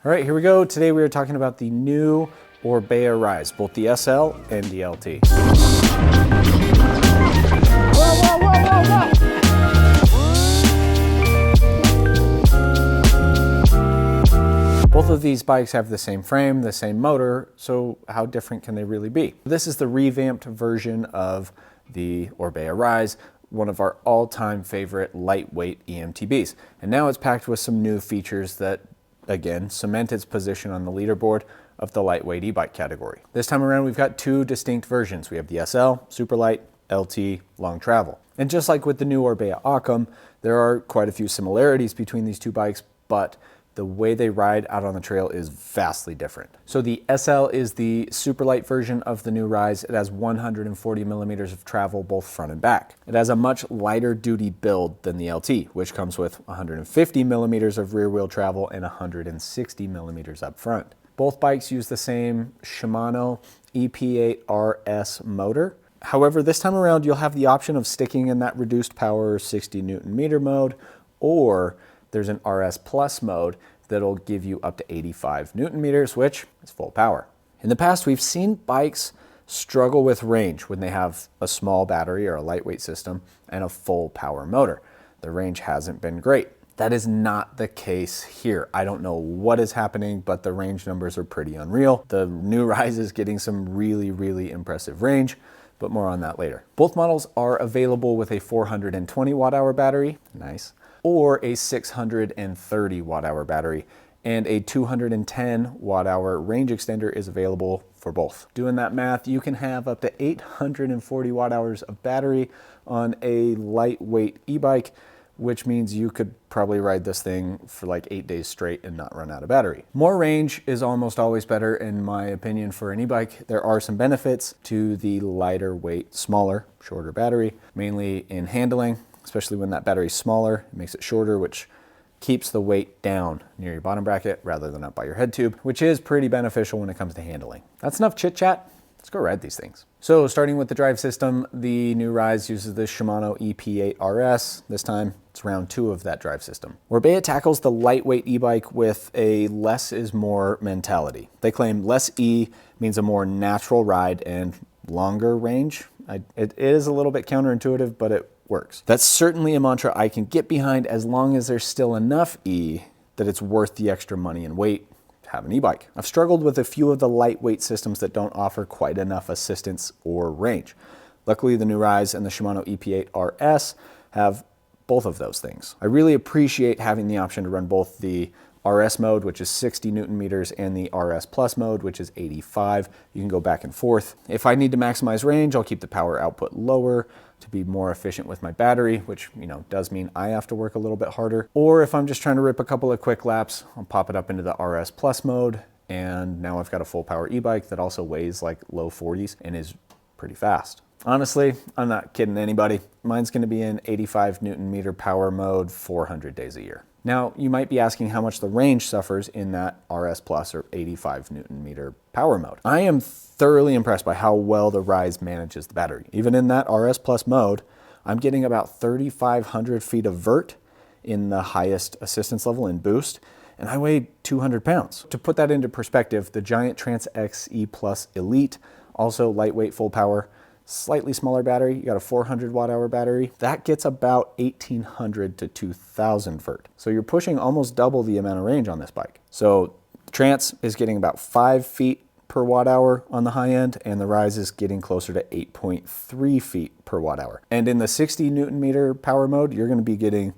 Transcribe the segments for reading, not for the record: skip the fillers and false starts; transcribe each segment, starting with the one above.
All right, here we go. Today we are talking about the new Orbea Rise, both the SL and the LT. Whoa, whoa, whoa, whoa, whoa! Both of these bikes have the same frame, the same motor, so how different can they really be? This is the revamped version of the Orbea Rise, one of our all-time favorite lightweight EMTBs. And now it's packed with some new features that, again, cement its position on the leaderboard of the lightweight e-bike category. This time around, we've got two distinct versions. We have the SL, super light, LT, long travel. And just like with the new Orbea Occam, there are quite a few similarities between these two bikes, but the way they ride out on the trail is vastly different. So the SL is the super light version of the new Rise. It has 140 millimeters of travel, both front and back. It has a much lighter duty build than the LT, which comes with 150 millimeters of rear wheel travel and 160 millimeters up front. Both bikes use the same Shimano EP8 RS motor. However, this time around, you'll have the option of sticking in that reduced power 60 Newton meter mode, or there's an RS Plus mode that'll give you up to 85 Newton meters, which is full power. In the past, we've seen bikes struggle with range when they have a small battery or a lightweight system and a full power motor. The range hasn't been great. That is not the case here. I don't know what is happening, but the range numbers are pretty unreal. The new Rise is getting some really impressive range, but more on that later. Both models are available with a 420 watt-hour battery, nice, or a 630 watt-hour battery, and a 210 watt-hour range extender is available for both. Doing that math, you can have up to 840 watt-hours of battery on a lightweight e-bike, which means you could probably ride this thing for like 8 days straight and not run out of battery. More range is almost always better, in my opinion, for an e-bike. There are some benefits to the lighter weight, smaller, shorter battery, mainly in handling, especially when that battery's smaller. It makes it shorter, which keeps the weight down near your bottom bracket rather than up by your head tube, which is pretty beneficial when it comes to handling. That's enough chit chat. Let's go ride these things. So starting with the drive system, the new Rise uses the Shimano EP8 RS. This time it's round 2 of that drive system. Orbea tackles the lightweight e-bike with a less is more mentality. They claim less E means a more natural ride and longer range. It is a little bit counterintuitive, but it works. That's certainly a mantra I can get behind as long as there's still enough E that it's worth the extra money and weight to have an e-bike. I've struggled with a few of the lightweight systems that don't offer quite enough assistance or range. Luckily, the new Rise and the Shimano EP8 RS have both of those things. I really appreciate having the option to run both the RS mode, which is 60 Newton meters, and the RS Plus mode, which is 85. You can go back and forth. If I need to maximize range, I'll keep the power output lower to be more efficient with my battery, which, does mean I have to work a little bit harder. Or if I'm just trying to rip a couple of quick laps, I'll pop it up into the RS Plus mode, and now I've got a full power e-bike that also weighs like low 40s and is pretty fast. Honestly, I'm not kidding anybody. Mine's gonna be in 85 Newton meter power mode 400 days a year. Now, you might be asking how much the range suffers in that RS Plus or 85 Newton meter power mode. I am thoroughly impressed by how well the Rise manages the battery. Even in that RS Plus mode, I'm getting about 3,500 feet of vert in the highest assistance level in boost, and I weigh 200 pounds. To put that into perspective, the Giant Trans X E Plus Elite, also lightweight, full power, slightly smaller battery, you got a 400 watt-hour battery, that gets about 1,800 to 2,000 vert. So you're pushing almost double the amount of range on this bike. So Trans is getting about 5 feet per watt-hour on the high end, and the Rise is getting closer to 8.3 feet per watt-hour. And in the 60 Newton meter power mode, you're gonna be getting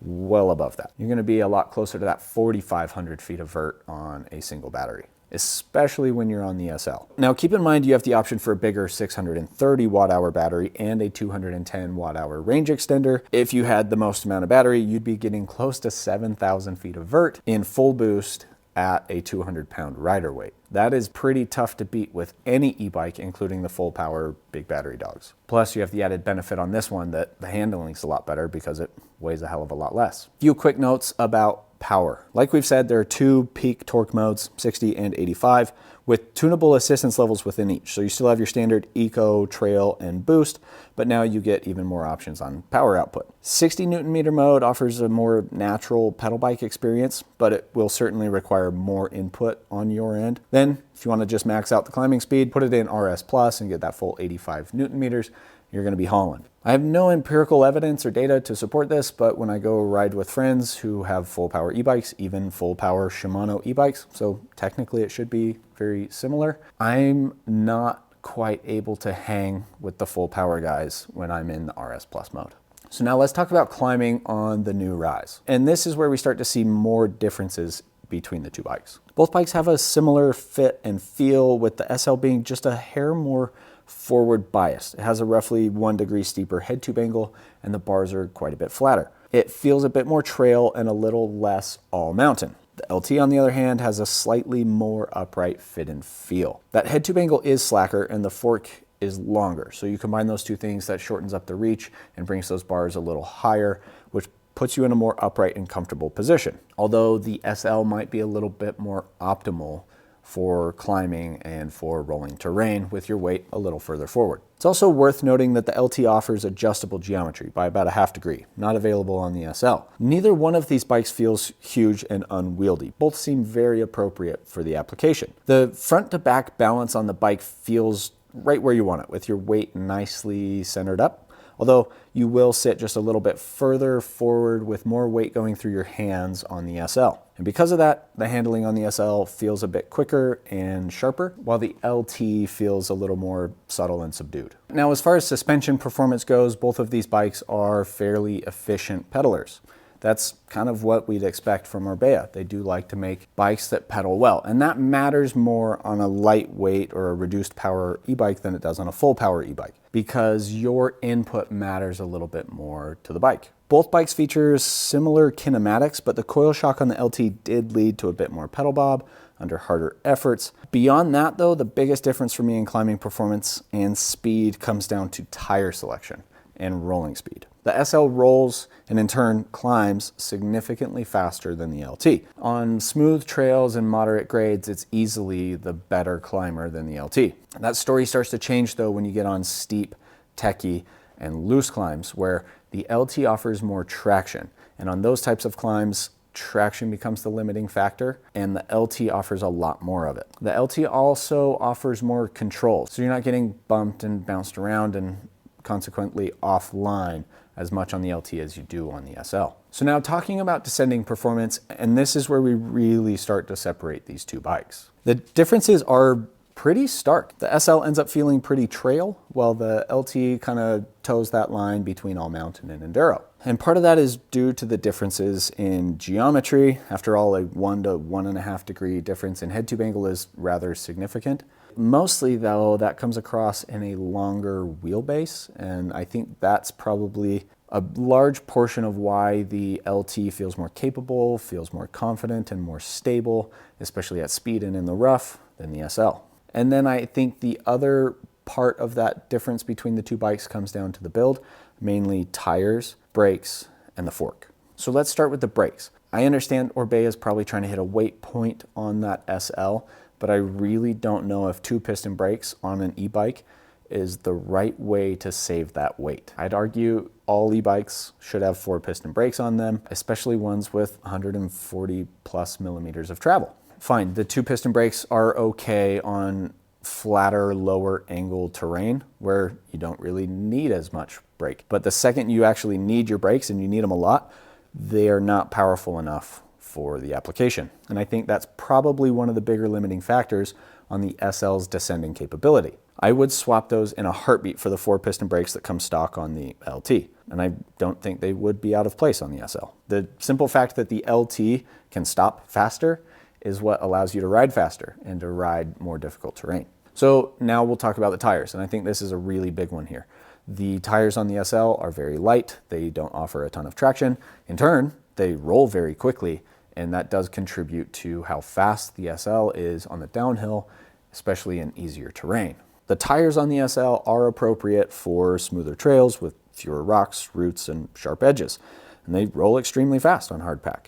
well above that. You're gonna be a lot closer to that 4,500 feet of vert on a single battery, especially when you're on the SL. Now keep in mind you have the option for a bigger 630 watt-hour battery and a 210 watt-hour range extender. If you had the most amount of battery, you'd be getting close to 7,000 feet of vert in full boost at a 200-pound rider weight. That is pretty tough to beat with any e-bike, including the full power big battery dogs. Plus you have the added benefit on this one that the handling's a lot better because it weighs a hell of a lot less. Few quick notes about power. Like we've said, there are two peak torque modes, 60 and 85, with tunable assistance levels within each. So you still have your standard eco, trail, and boost, but now you get even more options on power output. 60 Newton meter mode offers a more natural pedal bike experience, but it will certainly require more input on your end. Then, if you want to just max out the climbing speed, put it in RS Plus and get that full 85 Newton meters, you're going to be hauling. I have no empirical evidence or data to support this, but when I go ride with friends who have full power e-bikes, even full power Shimano e-bikes, so technically it should be very similar, I'm not quite able to hang with the full power guys when I'm in the RS Plus mode. So now let's talk about climbing on the new Rise. And this is where we start to see more differences between the two bikes. Both bikes have a similar fit and feel, with the SL being just a hair more forward biased. It has a roughly 1 degree steeper head tube angle, and the bars are quite a bit flatter. It feels a bit more trail and a little less all mountain. The LT, on the other hand, has a slightly more upright fit and feel. That head tube angle is slacker and the fork is longer. So you combine those two things, that shortens up the reach and brings those bars a little higher, which puts you in a more upright and comfortable position. Although the SL might be a little bit more optimal for climbing and for rolling terrain with your weight a little further forward. It's also worth noting that the LT offers adjustable geometry by about a half degree, not available on the SL. Neither one of these bikes feels huge and unwieldy. Both seem very appropriate for the application. The front to back balance on the bike feels right where you want it, with your weight nicely centered up. Although you will sit just a little bit further forward with more weight going through your hands on the SL. And because of that, the handling on the SL feels a bit quicker and sharper, while the LT feels a little more subtle and subdued. Now, as far as suspension performance goes, both of these bikes are fairly efficient pedalers. That's kind of what we'd expect from Orbea. They do like to make bikes that pedal well, and that matters more on a lightweight or a reduced power e-bike than it does on a full power e-bike, because your input matters a little bit more to the bike. Both bikes feature similar kinematics, but the coil shock on the LT did lead to a bit more pedal bob under harder efforts. Beyond that though, the biggest difference for me in climbing performance and speed comes down to tire selection and rolling speed. The SL rolls and in turn climbs significantly faster than the LT. On smooth trails and moderate grades, it's easily the better climber than the LT. That story starts to change though when you get on steep, techie, and loose climbs, where the LT offers more traction. And on those types of climbs, traction becomes the limiting factor, and the LT offers a lot more of it. The LT also offers more control, so you're not getting bumped and bounced around and consequently offline as much on the LT as you do on the SL. So now talking about descending performance, and this is where we really start to separate these two bikes. The differences are pretty stark. The SL ends up feeling pretty trail, while the LT kind of toes that line between all mountain and enduro. And part of that is due to the differences in geometry. After all, a 1 to 1.5 degree difference in head tube angle is rather significant. Mostly though, that comes across in a longer wheelbase, and I think that's probably a large portion of why the LT feels more capable, feels more confident, and more stable, especially at speed and in the rough, than the SL. And then I think the other part of that difference between the two bikes comes down to the build, mainly tires, brakes, and the fork. So let's start with the brakes. I understand Orbea is probably trying to hit a weight point on that SL, but I really don't know if 2-piston brakes on an e-bike is the right way to save that weight. I'd argue all e-bikes should have 4-piston brakes on them, especially ones with 140 plus millimeters of travel. Fine, the 2-piston brakes are okay on flatter, lower angle terrain where you don't really need as much brake. But the second you actually need your brakes, and you need them a lot, they are not powerful enough for the application. And I think that's probably one of the bigger limiting factors on the SL's descending capability. I would swap those in a heartbeat for the 4-piston brakes that come stock on the LT. And I don't think they would be out of place on the SL. The simple fact that the LT can stop faster is what allows you to ride faster and to ride more difficult terrain. So now we'll talk about the tires, and I think this is a really big one here. The tires on the SL are very light. They don't offer a ton of traction. In turn, they roll very quickly, and that does contribute to how fast the SL is on the downhill, especially in easier terrain. The tires on the SL are appropriate for smoother trails with fewer rocks, roots, and sharp edges, and they roll extremely fast on hardpack.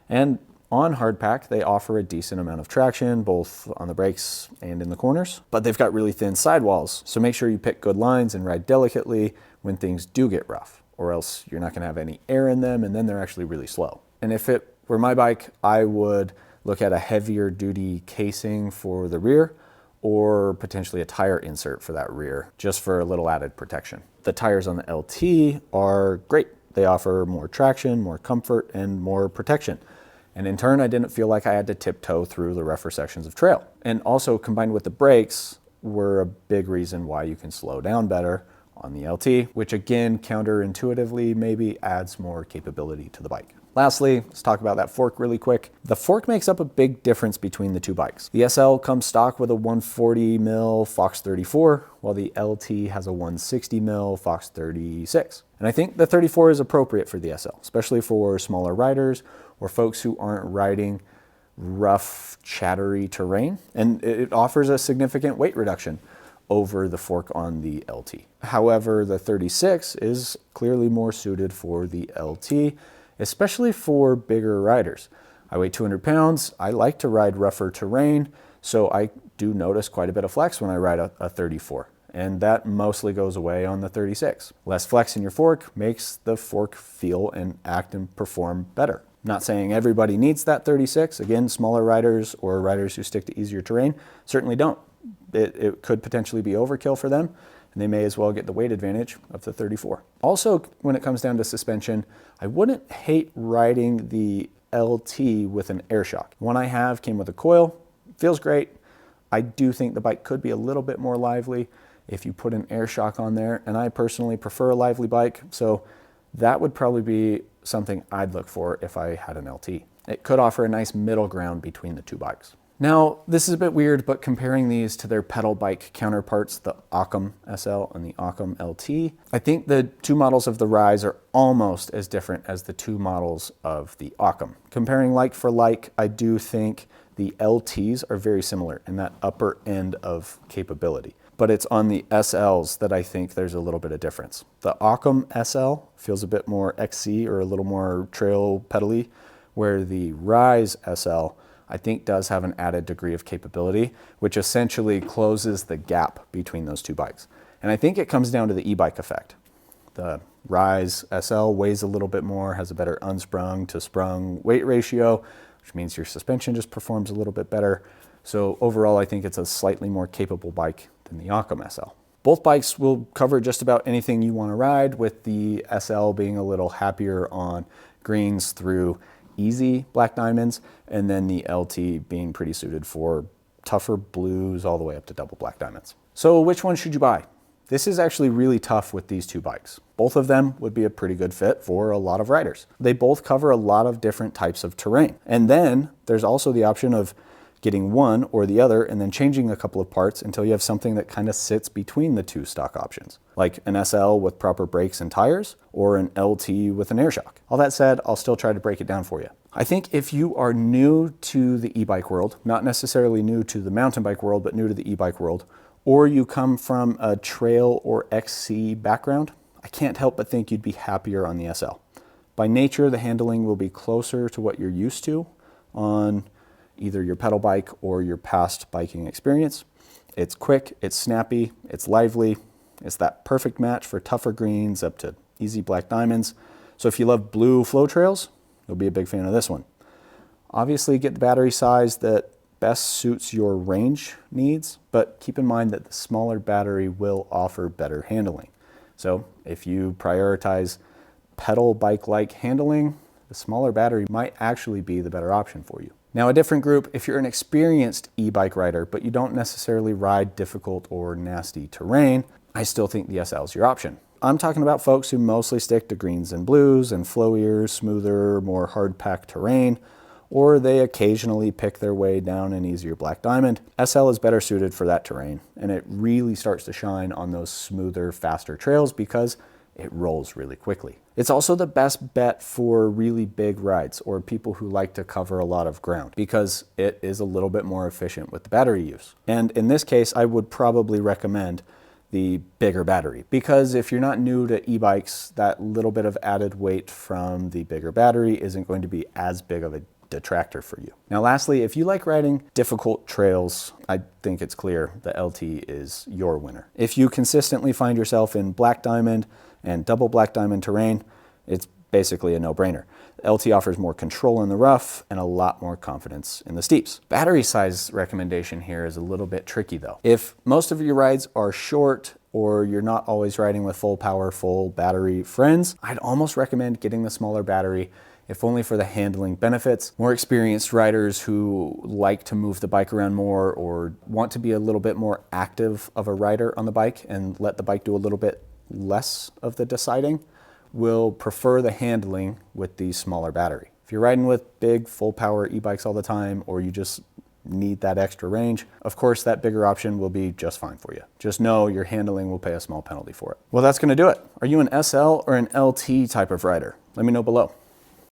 And On hardpack, they offer a decent amount of traction, both on the brakes and in the corners, but they've got really thin sidewalls. So make sure you pick good lines and ride delicately when things do get rough, or else you're not gonna have any air in them, and then they're actually really slow. And if it were my bike, I would look at a heavier duty casing for the rear, or potentially a tire insert for that rear, just for a little added protection. The tires on the LT are great. They offer more traction, more comfort, and more protection. And in turn, I didn't feel like I had to tiptoe through the rougher sections of trail. And also combined with the brakes were a big reason why you can slow down better on the LT, which again, counterintuitively, maybe adds more capability to the bike. Lastly, let's talk about that fork really quick. The fork makes up a big difference between the two bikes. The SL comes stock with a 140 mil Fox 34, while the LT has a 160 mil Fox 36. And I think the 34 is appropriate for the SL, especially for smaller riders or folks who aren't riding rough, chattery terrain. And it offers a significant weight reduction over the fork on the LT. However, the 36 is clearly more suited for the LT, especially for bigger riders. I weigh 200 pounds. I like to ride rougher terrain, so I do notice quite a bit of flex when I ride a 34, and that mostly goes away on the 36. Less flex in your fork makes the fork feel and act and perform better. Not saying everybody needs that 36. Again, smaller riders or riders who stick to easier terrain certainly don't. It could potentially be overkill for them, and they may as well get the weight advantage of the 34. Also, when it comes down to suspension, I wouldn't hate riding the LT with an air shock. One I have came with a coil, feels great. I do think the bike could be a little bit more lively if you put an air shock on there, and I personally prefer a lively bike, so that would probably be something I'd look for if I had an LT. It could offer a nice middle ground between the two bikes. Now, this is a bit weird, but comparing these to their pedal bike counterparts, the Occam SL and the Occam LT, I think the two models of the Rise are almost as different as the two models of the Occam. Comparing like for like, I do think the LTs are very similar in that upper end of capability, but it's on the SLs that I think there's a little bit of difference. The Occam SL feels a bit more XC or a little more trail pedally, where the Rise SL I think does have an added degree of capability, which essentially closes the gap between those two bikes. And I think it comes down to the e-bike effect. The Rise SL weighs a little bit more, has a better unsprung to sprung weight ratio, which means your suspension just performs a little bit better. So overall, I think it's a slightly more capable bike than the Occam SL. Both bikes will cover just about anything you want to ride, with the SL being a little happier on greens through easy black diamonds, and then the LT being pretty suited for tougher blues all the way up to double black diamonds. So which one should you buy? This is actually really tough with these two bikes. Both of them would be a pretty good fit for a lot of riders. They both cover a lot of different types of terrain. And then there's also the option of getting one or the other and then changing a couple of parts until you have something that kind of sits between the two stock options, like an SL with proper brakes and tires or an LT with an air shock. All that said, I'll still try to break it down for you. I think if you are new to the e-bike world, not necessarily new to the mountain bike world, but new to the e-bike world, or you come from a trail or XC background, I can't help but think you'd be happier on the SL. By nature, the handling will be closer to what you're used to on either your pedal bike or your past biking experience. It's quick, it's snappy, it's lively, it's that perfect match for tougher greens up to easy black diamonds. So if you love blue flow trails, you'll be a big fan of this one. Obviously, get the battery size that best suits your range needs, but keep in mind that the smaller battery will offer better handling. So if you prioritize pedal bike-like handling, the smaller battery might actually be the better option for you. Now, a different group, if you're an experienced e-bike rider, but you don't necessarily ride difficult or nasty terrain, I still think the SL is your option. I'm talking about folks who mostly stick to greens and blues and flowier, smoother, more hard-packed terrain, or they occasionally pick their way down an easier black diamond. SL is better suited for that terrain, and it really starts to shine on those smoother, faster trails because it rolls really quickly. It's also the best bet for really big rides or people who like to cover a lot of ground because it is a little bit more efficient with the battery use. And in this case, I would probably recommend the bigger battery because if you're not new to e-bikes, that little bit of added weight from the bigger battery isn't going to be as big of a detractor for you. Now lastly, if you like riding difficult trails, I think it's clear the LT is your winner. If you consistently find yourself in black diamond and double black diamond terrain, it's basically a no-brainer. LT offers more control in the rough and a lot more confidence in the steeps. Battery size recommendation here is a little bit tricky though. If most of your rides are short or you're not always riding with full power, full battery friends, I'd almost recommend getting the smaller battery, if only for the handling benefits. More experienced riders who like to move the bike around more or want to be a little bit more active of a rider on the bike and let the bike do a little bit less of the deciding will prefer the handling with the smaller battery. If you're riding with big full power e-bikes all the time, or you just need that extra range, of course that bigger option will be just fine for you. Just know your handling will pay a small penalty for it. Well, that's gonna do it. Are you an SL or an LT type of rider? Let me know below.